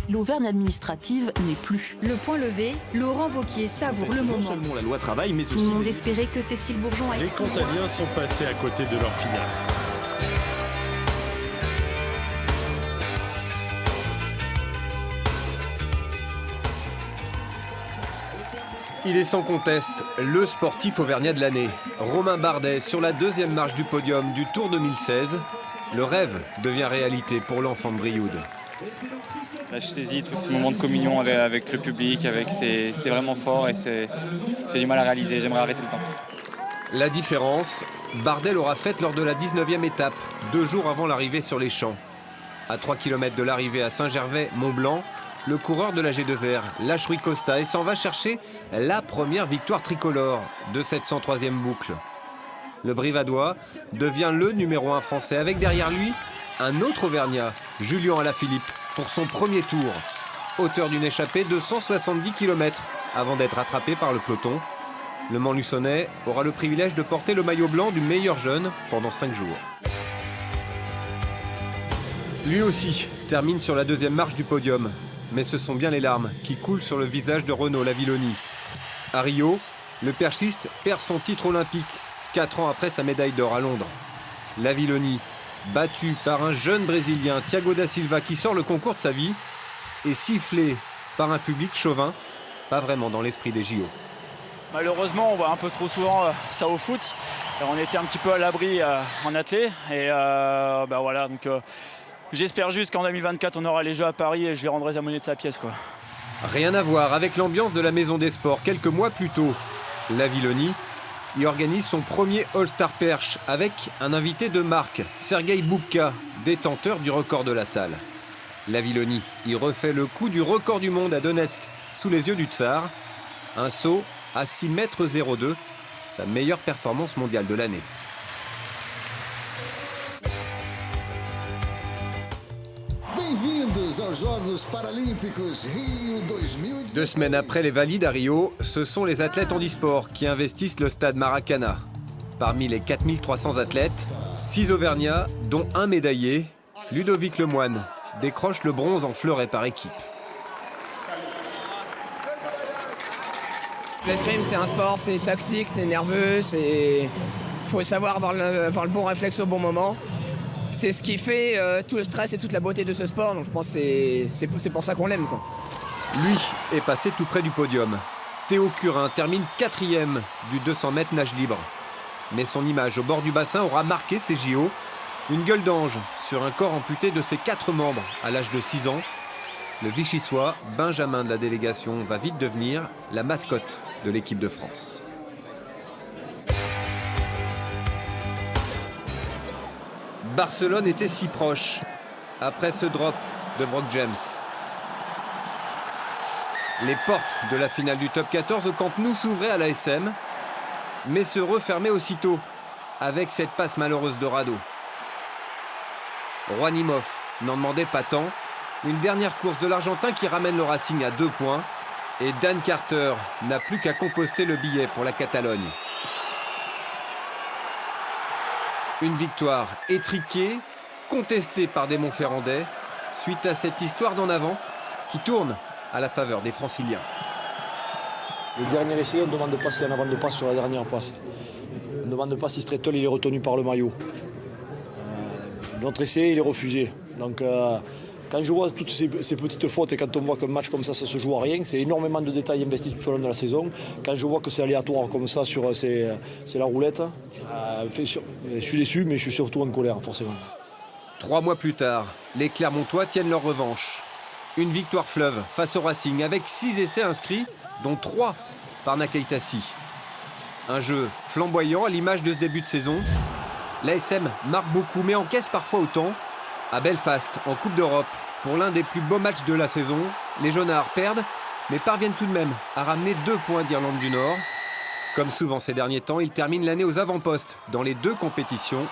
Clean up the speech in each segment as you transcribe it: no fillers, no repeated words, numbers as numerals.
L'Auvergne administrative n'est plus. Le point levé, Laurent Wauquiez savoure le Non moment. seulement la loi travail, mais Tout le aussi... monde espérait que Cécile Bourgeon Les Cantaliens sont passés à côté de leur finale. Il est sans conteste le sportif auvergnat de l'année. Romain Bardet sur la deuxième marche du podium du Tour 2016. Le rêve devient réalité pour l'enfant de Brioude. Là, je saisis tous ces moments de communion avec le public, c'est vraiment fort et j'ai du mal à réaliser, j'aimerais arrêter le temps. La différence, Bardet l'aura faite lors de la 19e étape, 2 jours avant l'arrivée sur les champs. À 3 km de l'arrivée à Saint-Gervais-Mont-Blanc, le coureur de la G2R lâche Rui Costa et s'en va chercher la première victoire tricolore de cette 103e boucle. Le Brivadois devient le numéro 1 français avec derrière lui un autre Auvergnat, Julien Alaphilippe, pour son premier tour, auteur d'une échappée de 170 km avant d'être rattrapé par le peloton. Le Montluçonnais aura le privilège de porter le maillot blanc du meilleur jeune pendant 5 jours. Lui aussi termine sur la deuxième marche du podium, mais ce sont bien les larmes qui coulent sur le visage de Renaud Lavilloni. À Rio, le perchiste perd son titre olympique 4 ans après sa médaille d'or à Londres. Lavilloni, battu par un jeune Brésilien, Thiago da Silva, qui sort le concours de sa vie, et sifflé par un public chauvin, pas vraiment dans l'esprit des JO. Malheureusement, on voit un peu trop souvent ça au foot. On était un petit peu à l'abri en athlée. Et voilà, donc j'espère juste qu'en 2024, on aura les Jeux à Paris et je lui rendrai la monnaie de sa pièce, quoi. Rien à voir avec l'ambiance de la Maison des Sports quelques mois plus tôt. Lavilloni y organise son premier All-Star Perche avec un invité de marque, Sergueï Boubka, détenteur du record de la salle. Lavilloni y refait le coup du record du monde à Donetsk, sous les yeux du Tsar. Un saut à 6,02 m, sa meilleure performance mondiale de l'année. Bem-vindos aos Jogos Paralímpicos Rio 2016. 2 semaines après les valides à Rio, ce sont les athlètes handisport qui investissent le stade Maracana. Parmi les 4300 athlètes, 6 Auvergnats, dont un médaillé, Ludovic Lemoine, décroche le bronze en fleuret par équipe. L'escrime, c'est un sport, c'est tactique, c'est nerveux, il faut savoir avoir le bon réflexe au bon moment. C'est ce qui fait tout le stress et toute la beauté de ce sport, donc je pense que c'est pour ça qu'on l'aime, quoi. Lui est passé tout près du podium. Théo Curin termine 4e du 200 mètres nage libre. Mais son image au bord du bassin aura marqué ses JO. Une gueule d'ange sur un corps amputé de ses 4 membres à l'âge de 6 ans. Le Vichysois, Benjamin de la délégation, va vite devenir la mascotte de l'équipe de France. Barcelone était si proche après ce drop de Brock James. Les portes de la finale du top 14 au Camp Nou s'ouvraient à l'ASM, mais se refermaient aussitôt avec cette passe malheureuse de Rado. Juanimov n'en demandait pas tant. Une dernière course de l'Argentin qui ramène le Racing à 2 points. Et Dan Carter n'a plus qu'à composter le billet pour la Catalogne. Une victoire étriquée, contestée par des Montferrandais, suite à cette histoire d'en avant qui tourne à la faveur des Franciliens. Le dernier essai, on ne demande pas s'il y a un avant de passe sur la dernière passe. On ne demande pas si Strettel il est retenu par le maillot. Notre essai, il est refusé. Donc, quand je vois toutes ces petites fautes et quand on voit qu'un match comme ça se joue à rien, c'est énormément de détails investis tout au long de la saison. Quand je vois que c'est aléatoire comme ça, c'est la roulette, je suis déçu, mais je suis surtout en colère, forcément. 3 mois plus tard, les Clermontois tiennent leur revanche. Une victoire fleuve face au Racing avec 6 essais inscrits, dont 3 par Nakaitasi. Un jeu flamboyant à l'image de ce début de saison. L'ASM marque beaucoup mais encaisse parfois autant. À Belfast, en Coupe d'Europe, pour l'un des plus beaux matchs de la saison, les Jaunards perdent, mais parviennent tout de même à ramener 2 points d'Irlande du Nord. Comme souvent ces derniers temps, ils terminent l'année aux avant-postes dans les 2 compétitions.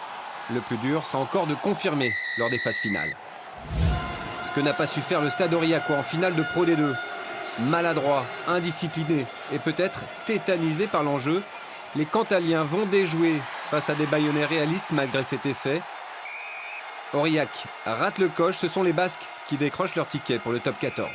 Le plus dur sera encore de confirmer lors des phases finales. Ce que n'a pas su faire le Stade Aurillacois en finale de Pro D2. Maladroit, indiscipliné et peut-être tétanisé par l'enjeu, les Cantaliens vont déjouer face à des Bayonnais réalistes malgré cet essai. Aurillac rate le coche, ce sont les Basques qui décrochent leur ticket pour le top 14.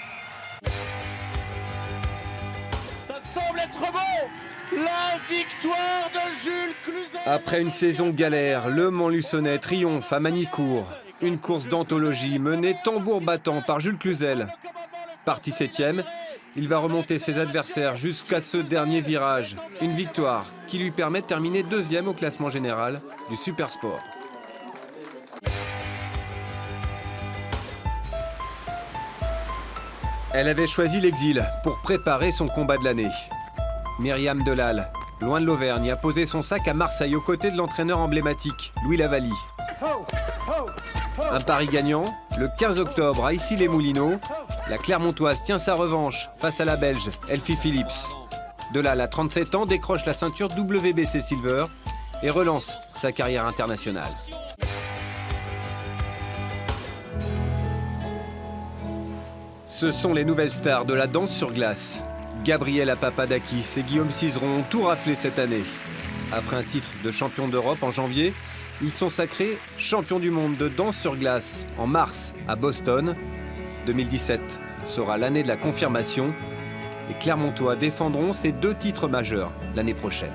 Ça semble être bon. La victoire de Jules Cluzel. Après une saison galère, le Montluçonnais triomphe à Magny-Cours. Une course d'anthologie menée tambour battant par Jules Cluzel. Parti 7e, il va remonter ses adversaires jusqu'à ce dernier virage. Une victoire qui lui permet de terminer 2e au classement général du Supersport. Elle avait choisi l'exil pour préparer son combat de l'année. Myriam Delal, loin de l'Auvergne, a posé son sac à Marseille aux côtés de l'entraîneur emblématique, Louis Lavallie. Un pari gagnant, le 15 octobre à Issy-les-Moulineaux, la Clermontoise tient sa revanche face à la Belge Elfie Phillips. Delal, à 37 ans, décroche la ceinture WBC Silver et relance sa carrière internationale. Ce sont les nouvelles stars de la danse sur glace. Gabriela Papadakis et Guillaume Cizeron ont tout raflé cette année. Après un titre de champion d'Europe en janvier, ils sont sacrés champions du monde de danse sur glace en mars à Boston. 2017 sera l'année de la confirmation. Les Clermontois défendront ces 2 titres majeurs l'année prochaine.